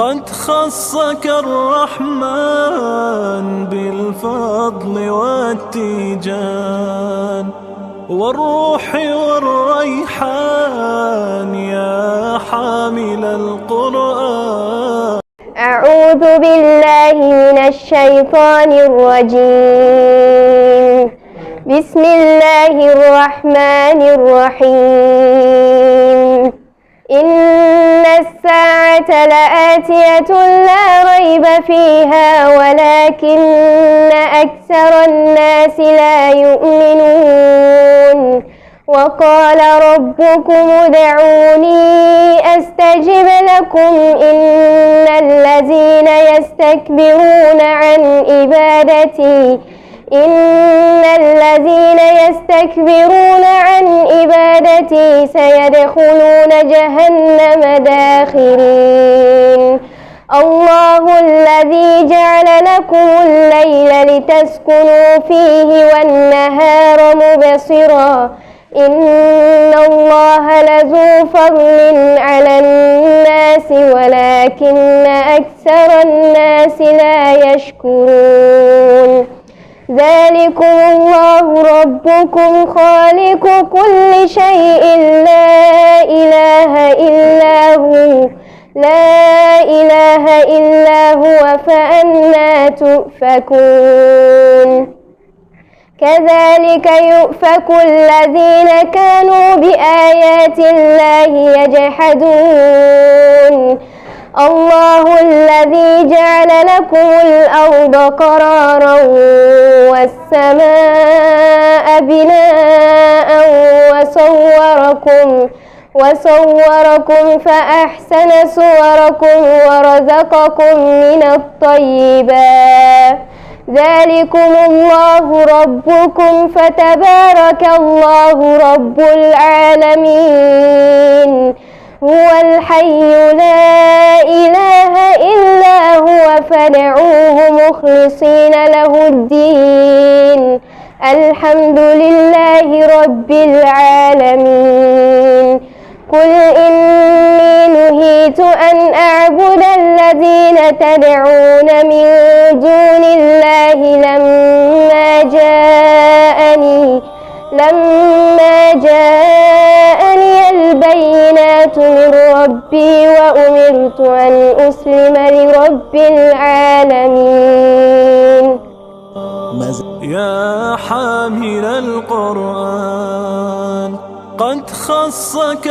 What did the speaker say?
قد خصك الرحمن بالفضل والتيجان والروح والريحان يا حامل القرآن. أعوذ بالله من الشيطان الرجيم. بسم الله الرحمن الرحيم. إن الساعة لآتية لا ريب فيها ولكن أكثر الناس لا يؤمنون. وقال ربكم ادعوني أستجب لكم إن الذين يستكبرون عن عبادتي سيدخلون جهنم داخرين. الله الذي جعل لكم الليل لتسكنوا فيه والنهار مبصرا إن الله لذو فضل على الناس ولكن أكثر الناس لا يشكرون. ذلكم الله ربكم خالق كل شيء لا إله إلا هو فأنى تؤفكون. كذلك يؤفك الذين كانوا بآيات الله يجحدون. الله الذي جعل لكم الأرض قرارا والسماء بناء وصوركم فأحسن صوركم ورزقكم من الطيبات. ذلكم الله ربكم فتبارك الله رب العالمين. هو الحي لا إله إلا هو فادعوه مخلصين له الدين. الحمد لله رب العالمين. قل إني نهيت أن أعبد الذين تدعون من دون الله لما جاءني البينات من ربي وأمرت أن أسلم لرب العالمين. يا حامل القرآن قد خصك